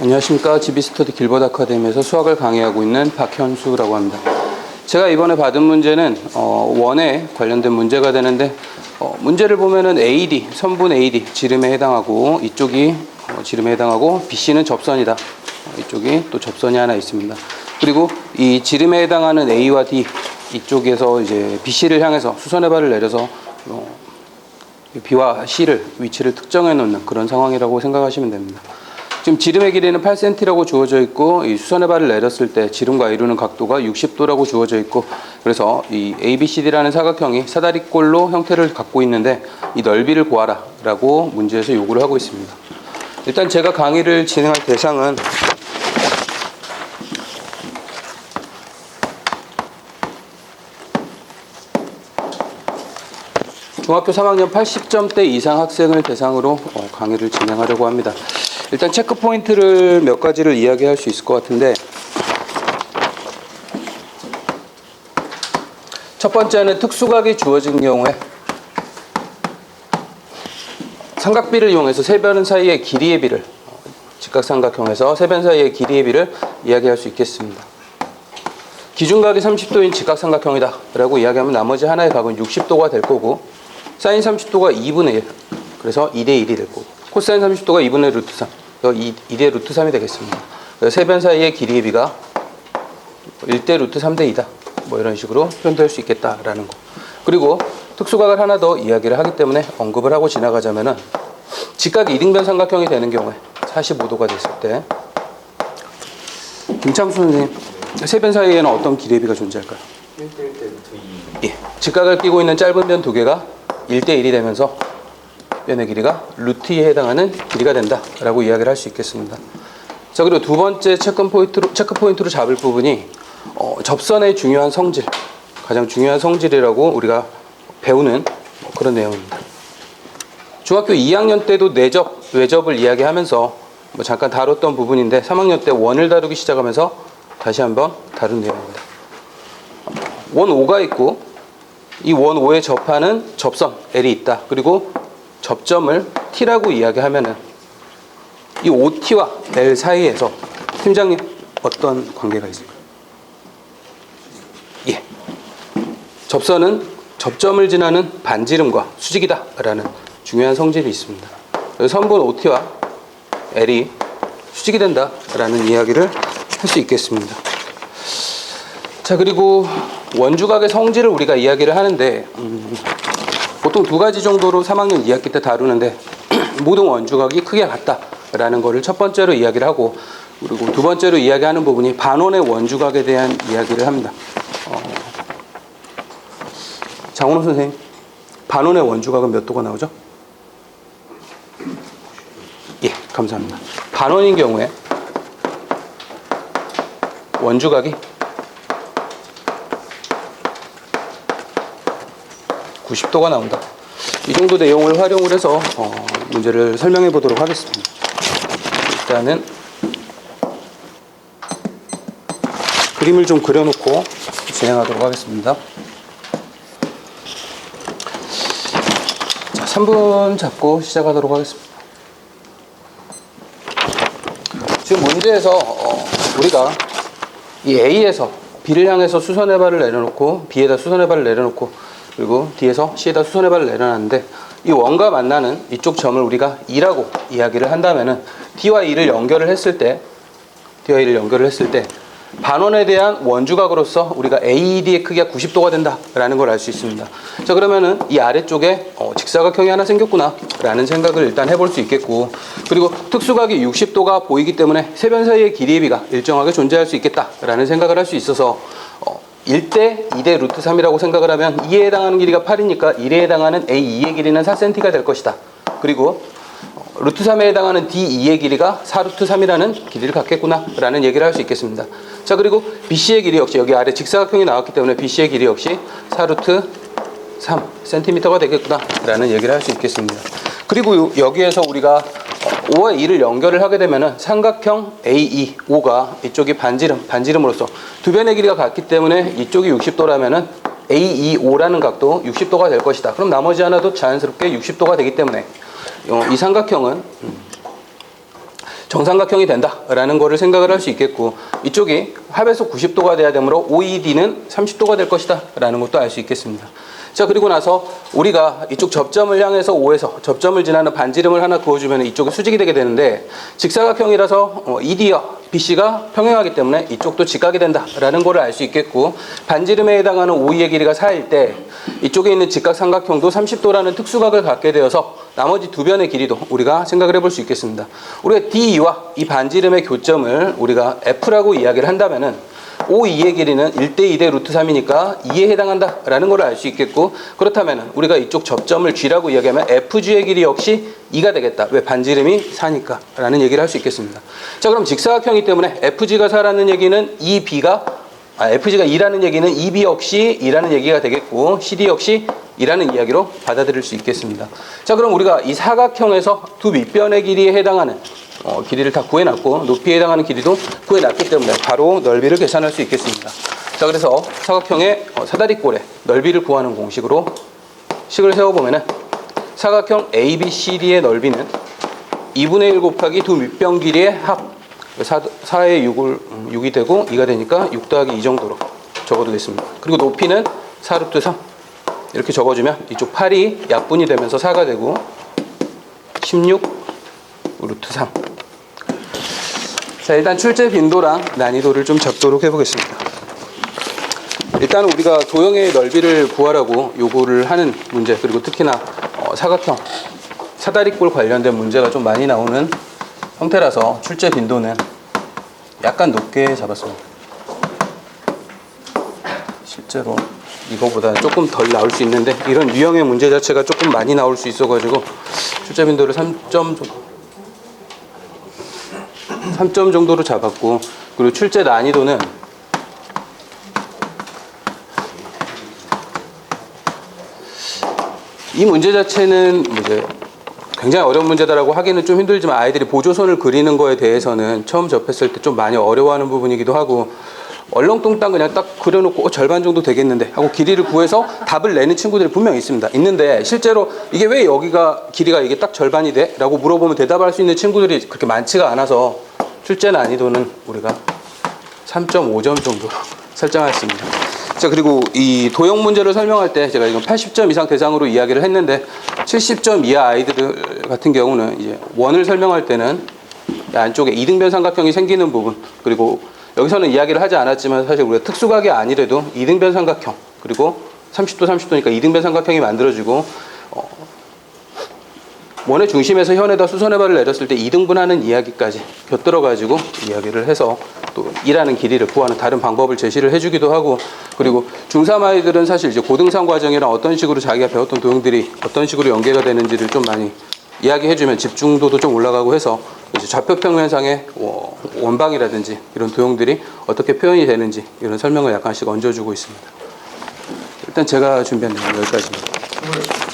안녕하십니까. GB스터디 길버드 아카데미에서 수학을 강의하고 있는 박현수라고 합니다. 제가 이번에 받은 문제는 원에 관련된 문제가 되는데 문제를 보면은 AD, 선분 AD, 지름에 해당하고 이쪽이 지름에 해당하고 BC는 접선이다. 이쪽이 또 접선이 하나 있습니다. 그리고 이 지름에 해당하는 A와 D 이쪽에서 이제 BC를 향해서 수선의 발을 내려서 B와 C를 위치를 특정해 놓는 그런 상황이라고 생각하시면 됩니다. 지금 지름의 길이는 8cm라고 주어져 있고 이 수선의 발을 내렸을 때 지름과 이루는 각도가 60도라고 주어져 있고 그래서 이 ABCD라는 사각형이 사다리꼴로 형태를 갖고 있는데 이 넓이를 구하라 라고 문제에서 요구를 하고 있습니다. 일단 제가 강의를 진행할 대상은 중학교 3학년 80점대 이상 학생을 대상으로 강의를 진행하려고 합니다. 일단 체크 포인트를 몇 가지를 이야기할 수 있을 것 같은데 첫 번째는 특수각이 주어진 경우에 삼각비를 이용해서 세 변 사이의 길이의 비를 직각삼각형에서 세 변 사이의 길이의 비를 이야기할 수 있겠습니다. 기준각이 30도인 직각삼각형이다 라고 이야기하면 나머지 하나의 각은 60도가 될 거고 사인 30도가 2분의 1 그래서 2대 1이 될 거고 코사인 30도가 2분의 루트 3 2대 루트 3이 되겠습니다. 세 변 사이의 길이의 비가 1대 루트 3대 2다 뭐 이런 식으로 표현될 수 있겠다라는 거. 그리고 특수각을 하나 더 이야기를 하기 때문에 언급을 하고 지나가자면은 직각이 이등변 삼각형이 되는 경우에 45도가 됐을 때 김창수 선생님 세 변 사이에는 어떤 길이의 비가 존재할까요? 1대 1대 루트 2. 예, 직각을 끼고 있는 짧은 변 두 개가 1대 1이 되면서 변의 길이가 루트 2에 해당하는 길이가 된다 라고 이야기를 할 수 있겠습니다. 자, 그리고 두 번째 체크 포인트로 잡을 부분이 접선의 중요한 성질, 가장 중요한 성질이라고 우리가 배우는 그런 내용입니다. 중학교 2학년 때도 내접, 외접을 이야기하면서 잠깐 다뤘던 부분인데 3학년 때 원을 다루기 시작하면서 다시 한번 다룬 내용입니다. 원 O가 있고 이 원 O에 접하는 접선 L이 있다. 그리고 접점을 T라고 이야기하면은 이 OT와 L 사이에서 팀장님 어떤 관계가 있을까요? 예. 접선은 접점을 지나는 반지름과 수직이다 라는 중요한 성질이 있습니다. 선분 OT와 L이 수직이 된다 라는 이야기를 할 수 있겠습니다. 자, 그리고 원주각의 성질을 우리가 이야기를 하는데 보통 두 가지 정도로 3학년 2학기 때 다루는데 모든 원주각이 크게 같다라는 거를 첫 번째로 이야기를 하고 그리고 두 번째로 이야기하는 부분이 반원의 원주각에 대한 이야기를 합니다. 장원호 선생님, 반원의 원주각은 몇 도가 나오죠? 예, 감사합니다. 반원인 경우에 원주각이 90도가 나온다. 이 정도 내용을 활용을 해서 문제를 설명해 보도록 하겠습니다. 일단은 그림을 좀 그려놓고 진행하도록 하겠습니다. 자, 3분 잡고 시작하도록 하겠습니다. 지금 문제에서 우리가 이 A에서 B를 향해서 수선의 발을 내려놓고 B에다 수선의 발을 내려놓고 그리고 D에서 C에다 수선의 발을 내려놨는데 이 원과 만나는 이쪽 점을 우리가 E라고 이야기를 한다면은 D와 E를 연결을 했을 때 반원에 대한 원주각으로서 우리가 AED의 크기가 90도가 된다라는 걸 알 수 있습니다. 자, 그러면은 이 아래쪽에 직사각형이 하나 생겼구나 라는 생각을 일단 해볼 수 있겠고 그리고 특수각이 60도가 보이기 때문에 세 변 사이의 길이의 비가 일정하게 존재할 수 있겠다라는 생각을 할 수 있어서 1대 2대 루트 3이라고 생각을 하면 2에 해당하는 길이가 8이니까 1에 해당하는 A2의 길이는 4cm가 될 것이다. 그리고 루트 3에 해당하는 D2의 길이가 4루트 3이라는 길이를 갖겠구나 라는 얘기를 할 수 있겠습니다. 자, 그리고 BC의 길이 역시 여기 아래 직사각형이 나왔기 때문에 BC의 길이 역시 4루트 3cm가 되겠구나 라는 얘기를 할 수 있겠습니다. 그리고 여기에서 우리가 O와 E를 연결을 하게 되면은 삼각형 AE, O가 이쪽이 반지름으로서 두 변의 길이가 같기 때문에 이쪽이 60도라면은 AEO라는 각도 60도가 될 것이다. 그럼 나머지 하나도 자연스럽게 60도가 되기 때문에 이 삼각형은 정삼각형이 된다라는 거를 생각을 할 수 있겠고, 이쪽이 합에서 90도가 돼야 되므로 OED는 30도가 될 것이다 라는 것도 알 수 있겠습니다. 자, 그리고 나서 우리가 이쪽 접점을 향해서 O에서 접점을 지나는 반지름을 하나 그어주면 이쪽에 수직이 되게 되는데, 직사각형이라서 ED와 BC가 평행하기 때문에 이쪽도 직각이 된다라는 거를 알 수 있겠고, 반지름에 해당하는 OE의 길이가 4일 때 이쪽에 있는 직각삼각형도 30도라는 특수각을 갖게 되어서 나머지 두 변의 길이도 우리가 생각을 해볼 수 있겠습니다. 우리가 DE와 이 반지름의 교점을 우리가 F라고 이야기를 한다면은 OE의 길이는 1대 2대 루트 3이니까 2에 해당한다라는 걸 알 수 있겠고, 그렇다면 우리가 이쪽 접점을 G라고 이야기하면 FG의 길이 역시 2가 되겠다. 왜? 반지름이 4니까 라는 얘기를 할 수 있겠습니다. 자, 그럼 직사각형이기 때문에 FG가 4라는 얘기는 FG가 2라는 얘기는 EB 역시 2라는 얘기가 되겠고, CD 역시 2라는 이야기로 받아들일 수 있겠습니다. 자, 그럼 우리가 이 사각형에서 두 밑변의 길이에 해당하는 길이를 다 구해놨고, 높이에 해당하는 길이도 구해놨기 때문에 바로 넓이를 계산할 수 있겠습니다. 자, 그래서 사각형의 사다리꼴의 넓이를 구하는 공식으로 식을 세워보면은, 사각형 ABCD의 넓이는 2분의 1 곱하기 두 밑변 길이의 합, 4에 6이 되고 2가 되니까 6 더하기 2 정도로 적어두겠습니다. 그리고 높이는 4 루트 3 이렇게 적어주면 이쪽 8이 약분이 되면서 4가 되고 16 루트 3. 자, 일단 출제 빈도랑 난이도를 좀 잡도록 해보겠습니다. 일단 우리가 도형의 넓이를 구하라고 요구를 하는 문제, 그리고 특히나 사각형, 사다리꼴 관련된 문제가 좀 많이 나오는 형태라서 출제 빈도는 약간 높게 잡았습니다. 실제로 이거보다 조금 덜 나올 수 있는데, 이런 유형의 문제 자체가 조금 많이 나올 수 있어가지고 출제 빈도를 3점 정도로 잡았고, 그리고 출제 난이도는 이 문제 자체는 이제 굉장히 어려운 문제다라고 하기는 좀 힘들지만, 아이들이 보조선을 그리는 거에 대해서는 처음 접했을 때 좀 많이 어려워하는 부분이기도 하고, 얼렁뚱땅 그냥 딱 그려놓고 절반 정도 되겠는데 하고 길이를 구해서 답을 내는 친구들이 분명히 있는데 실제로 이게 왜 여기가 길이가 이게 딱 절반이 돼? 라고 물어보면 대답할 수 있는 친구들이 그렇게 많지가 않아서 출제 난이도는 우리가 3.5점 정도로 설정했습니다. 자, 그리고 이 도형 문제를 설명할 때 제가 이건 80점 이상 대상으로 이야기를 했는데, 70점 이하 아이들 같은 경우는 이제 원을 설명할 때는 안쪽에 이등변 삼각형이 생기는 부분, 그리고 여기서는 이야기를 하지 않았지만 사실 우리가 특수각이 아니래도 이등변 삼각형, 그리고 30도 30도니까 이등변 삼각형이 만들어지고, 원의 중심에서 현에다 수선의 발을 내렸을 때 이등분하는 이야기까지 곁들여가지고 이야기를 해서 또 일하는 길이를 구하는 다른 방법을 제시를 해주기도 하고, 그리고 중3 아이들은 사실 이제 고등산 과정이랑 어떤 식으로 자기가 배웠던 도형들이 어떤 식으로 연계가 되는지를 좀 많이 이야기해주면 집중도도 좀 올라가고 해서 이제 좌표평면상의 원방이라든지 이런 도형들이 어떻게 표현이 되는지 이런 설명을 약간씩 얹어주고 있습니다. 일단 제가 준비한 내용은 여기까지입니다.